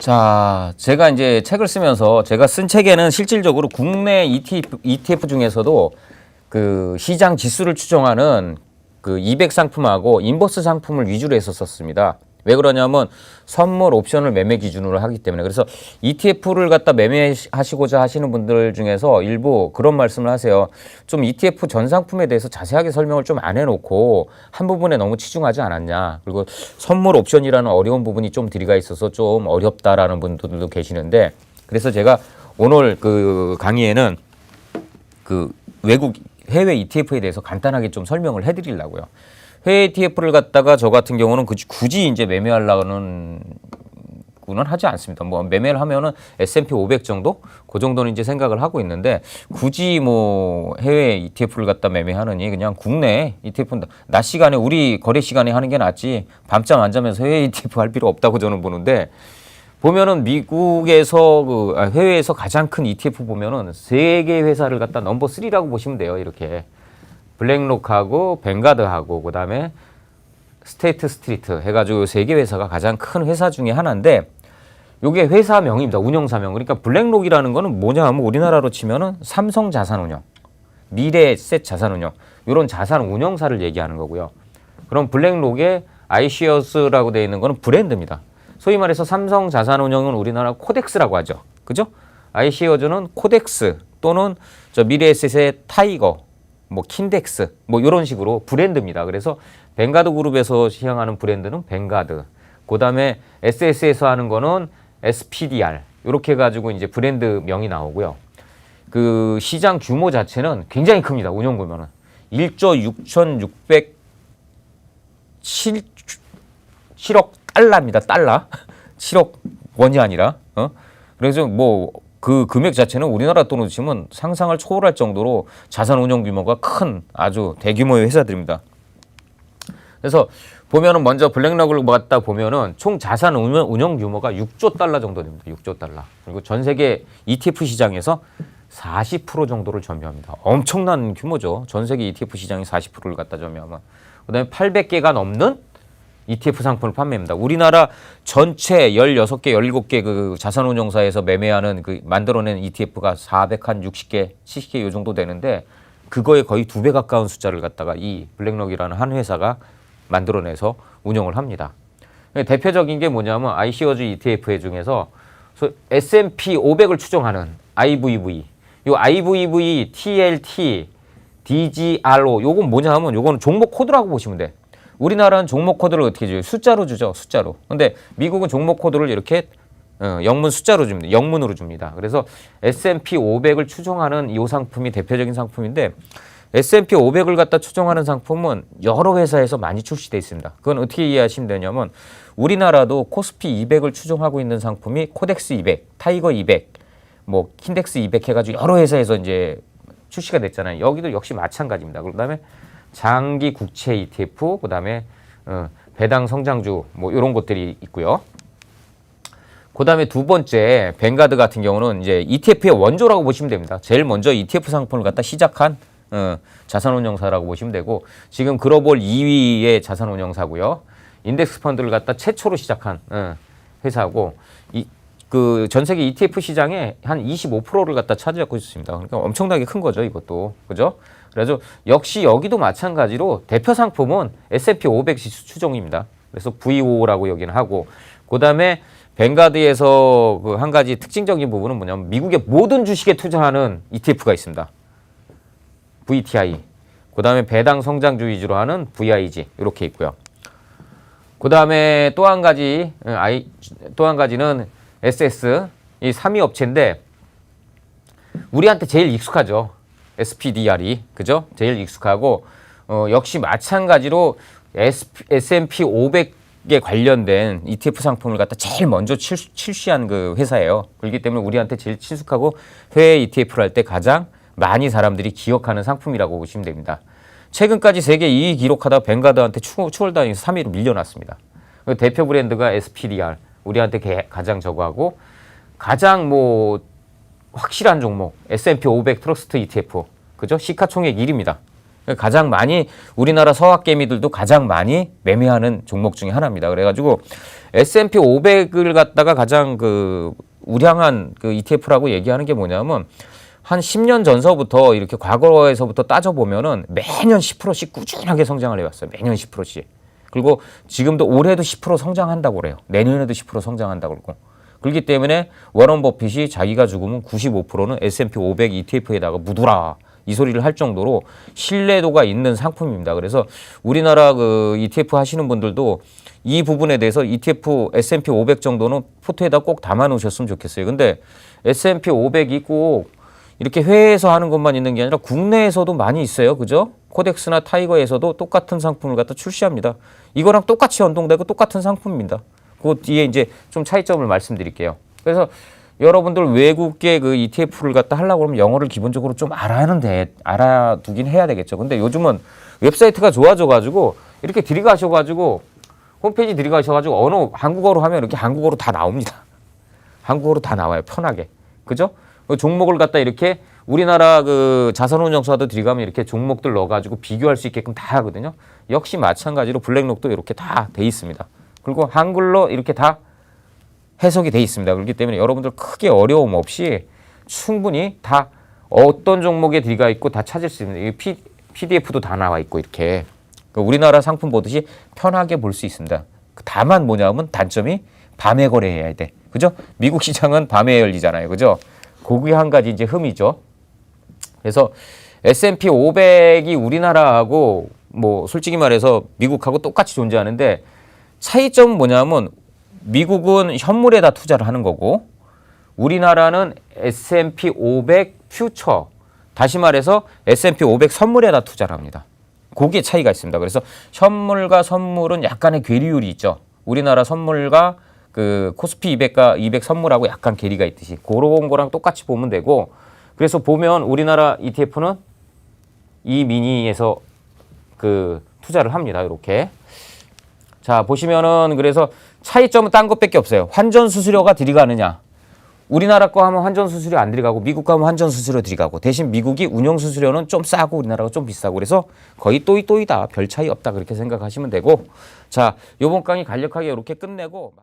자, 제가 이제 책을 쓰면서 제가 쓴 책에는 실질적으로 국내 ETF 중에서도 그 시장 지수를 추정하는 그 200 상품하고 인버스 상품을 위주로 해서 썼습니다. 왜 그러냐면 선물 옵션을 매매 기준으로 하기 때문에. 그래서 ETF를 갖다 매매하시고자 하시는 분들 중에서 일부 그런 말씀을 하세요. 좀 ETF 전 상품에 대해서 자세하게 설명을 좀 안 해놓고 한 부분에 너무 치중하지 않았냐. 그리고 선물 옵션이라는 어려운 부분이 좀 들어가 있어서 좀 어렵다라는 분들도 계시는데, 그래서 제가 오늘 그 강의에는 그 외국 해외 ETF에 대해서 간단하게 좀 설명을 해드리려고요. 해외 ETF를 갖다가 저 같은 경우는 굳이 이제 매매하려는 구는 하지 않습니다. 뭐 매매를 하면은 S&P 500 정도? 그 정도는 이제 생각을 하고 있는데, 굳이 뭐 해외 ETF를 갖다 매매하느니 그냥 국내 ETF는 낮 시간에 우리 거래 시간에 하는 게 낫지 밤잠 안 자면서 해외 ETF 할 필요 없다고 저는 보는데, 보면은 미국에서 해외에서 가장 큰 ETF 보면은 세 개 회사를 갖다 넘버 3라고 보시면 돼요. 이렇게 블랙록하고 뱅가드하고 그다음에 스테이트 스트리트 해가지고 세 개 회사가 가장 큰 회사 중에 하나인데, 요게 회사명입니다. 운영사명. 그러니까 블랙록이라는 거는 뭐냐 하면 우리나라로 치면은 삼성자산운용, 미래에셋 자산운용, 이런 자산운용사를 얘기하는 거고요. 그럼 블랙록에 아이시어스라고 되어 있는 거는 브랜드입니다. 소위 말해서 삼성자산운용은 우리나라 코덱스라고 하죠. 그죠? 아이시어즈는 코덱스 또는 저 미래에셋의 타이거, 뭐 킨덱스, 뭐 이런 식으로 브랜드입니다. 그래서 뱅가드 그룹에서 시행하는 브랜드는 뱅가드. 그다음에 SS에서 하는 거는 SPDR. 이렇게 해가지고 이제 브랜드명이 나오고요. 그 시장 규모 자체는 굉장히 큽니다. 운용 규모는 1조 6,607억 달러입니다. 달러. 7억 원이 아니라. 그래서 뭐 그 금액 자체는 우리나라 돈으로 치면 상상을 초월할 정도로 자산 운용 규모가 큰 아주 대규모의 회사들입니다. 그래서 보면은 먼저 블랙록을 갖다 보면은 총 자산 운용 규모가 6조 달러 정도 됩니다. 6조 달러. 그리고 전 세계 ETF 시장에서 40% 정도를 점유합니다. 엄청난 규모죠. 전 세계 ETF 시장이 40%를 갖다 점유하면. 그다음에 800개가 넘는 ETF 상품을 판매합니다. 우리나라 전체 16개, 17개 그 자산운용사에서 매매하는 그 만들어낸 ETF가 460개, 70개 요 정도 되는데, 그거에 거의 2배 가까운 숫자를 갖다가 이 블랙록이라는 한 회사가 만들어내서 운영을 합니다. 대표적인 게 뭐냐면 아이시어즈 ETF 중에서 S&P 500을 추정하는 IVV, 요 IVV, TLT, DGRO, 요건 뭐냐 하면 요거는 종목 코드라고 보시면 돼. 우리나라는 종목 코드를 어떻게 줘요? 숫자로 주죠. 숫자로. 근데 미국은 종목 코드를 이렇게 영문 숫자로 줍니다. 영문으로 줍니다. 그래서 S&P 500을 추정하는 이 상품이 대표적인 상품인데, S&P 500을 갖다 추정하는 상품은 여러 회사에서 많이 출시되어 있습니다. 그건 어떻게 이해하시면 되냐면, 우리나라도 코스피 200을 추정하고 있는 상품이 코덱스 200, 타이거 200, 뭐 킨덱스 200 해가지고 여러 회사에서 이제 출시가 됐잖아요. 여기도 역시 마찬가지입니다. 그다음에 장기 국채 ETF, 그다음에 배당 성장주 뭐 이런 것들이 있고요. 그다음에 두 번째 뱅가드 같은 경우는 이제 ETF의 원조라고 보시면 됩니다. 제일 먼저 ETF 상품을 갖다 시작한 자산운용사라고 보시면 되고, 지금 글로벌 2위의 자산운용사고요. 인덱스 펀드를 갖다 최초로 시작한 회사고, 그 전 세계 ETF 시장에 한 25%를 갖다 차지하고 있습니다. 그러니까 엄청나게 큰 거죠, 이것도. 그죠? 그래서 역시 여기도 마찬가지로 대표 상품은 S&P 500 지수 추정입니다. 그래서 VO라고 여기는 하고, 그다음에 뱅가드에서 그 한 가지 특징적인 부분은 뭐냐면 미국의 모든 주식에 투자하는 ETF가 있습니다. VTI. 그다음에 배당 성장주 위주로 하는 VIG 이렇게 있고요. 그다음에 또 한 가지는 SS, 이 3위 업체인데 우리한테 제일 익숙하죠. SPDR이. 그죠? 제일 익숙하고, 역시 마찬가지로 S&P 500에 관련된 ETF 상품을 갖다 제일 먼저 출시한 그 회사예요. 그렇기 때문에 우리한테 제일 친숙하고 해외 ETF를 할 때 가장 많이 사람들이 기억하는 상품이라고 보시면 됩니다. 최근까지 세계 2위 기록하다 뱅가드한테 추월당해서 3위로 밀려났습니다. 대표 브랜드가 SPDR, 우리한테 가장 저거하고, 가장 뭐 확실한 종목 S&P 500 트러스트 ETF, 그죠? 시가총액 1위입니다. 가장 많이 우리나라 서학개미들도 가장 많이 매매하는 종목 중에 하나입니다. 그래가지고 S&P 500을 갖다가 가장 그 우량한 그 ETF라고 얘기하는 게 뭐냐면 한 10년 전서부터 이렇게 과거에서부터 따져보면은 매년 10%씩 꾸준하게 성장을 해왔어요. 매년 10%씩. 그리고 지금도 올해도 10% 성장한다고 그래요. 내년에도 10% 성장한다고 그러고. 그렇기 때문에 워런 버핏이 자기가 죽으면 95%는 S&P 500 ETF에다가 묻어라. 이 소리를 할 정도로 신뢰도가 있는 상품입니다. 그래서 우리나라 그 ETF 하시는 분들도 이 부분에 대해서 ETF S&P 500 정도는 포트에다 꼭 담아 놓으셨으면 좋겠어요. 근데 S&P 500이 꼭 이렇게 해외에서 하는 것만 있는 게 아니라 국내에서도 많이 있어요. 그죠? 코덱스나 타이거에서도 똑같은 상품을 갖다 출시합니다. 이거랑 똑같이 연동되고 똑같은 상품입니다. 그 뒤에 이제 좀 차이점을 말씀드릴게요. 그래서 여러분들 외국계 그 ETF를 갖다 하려고 그러면 영어를 기본적으로 좀 알아두긴 해야 되겠죠. 근데 요즘은 웹사이트가 좋아져가지고 이렇게 들어가셔가지고 홈페이지 들어가셔가지고 언어 한국어로 하면 이렇게 한국어로 다 나옵니다. 한국어로 다 나와요. 편하게. 그죠? 그 종목을 갖다 이렇게 우리나라 그 자산운용사도 들어가면 이렇게 종목들 넣어가지고 비교할 수 있게끔 다 하거든요. 역시 마찬가지로 블랙록도 이렇게 다 돼 있습니다. 그리고 한글로 이렇게 다 해석이 돼 있습니다. 그렇기 때문에 여러분들 크게 어려움 없이 충분히 다 어떤 종목에 들어가 있고 다 찾을 수 있는 PDF도 다 나와 있고 이렇게 우리나라 상품 보듯이 편하게 볼 수 있습니다. 다만 뭐냐면 단점이 밤에 거래해야 돼. 그죠? 미국 시장은 밤에 열리잖아요. 그죠? 그게 한 가지 이제 흠이죠. 그래서 S&P 500이 우리나라하고 뭐 솔직히 말해서 미국하고 똑같이 존재하는데 차이점은 뭐냐면 미국은 현물에다 투자를 하는 거고 우리나라는 S&P 500 퓨처, 다시 말해서 S&P 500 선물에다 투자를 합니다. 그게 차이가 있습니다. 그래서 현물과 선물은 약간의 괴리율이 있죠. 우리나라 선물과 그 코스피 200 선물하고 약간 괴리가 있듯이 그런 거랑 똑같이 보면 되고 그래서 보면 우리나라 ETF는 이 미니에서 그 투자를 합니다. 이렇게. 자, 보시면은 그래서 차이점은 딴 것밖에 없어요. 환전 수수료가 들어가느냐. 우리나라 거 하면 환전 수수료 안 들어가고 미국 거 하면 환전 수수료 들어가고 대신 미국이 운영 수수료는 좀 싸고 우리나라가 좀 비싸고 그래서 거의 또이또이다. 별 차이 없다. 그렇게 생각하시면 되고 자, 요번 강의 간략하게 이렇게 끝내고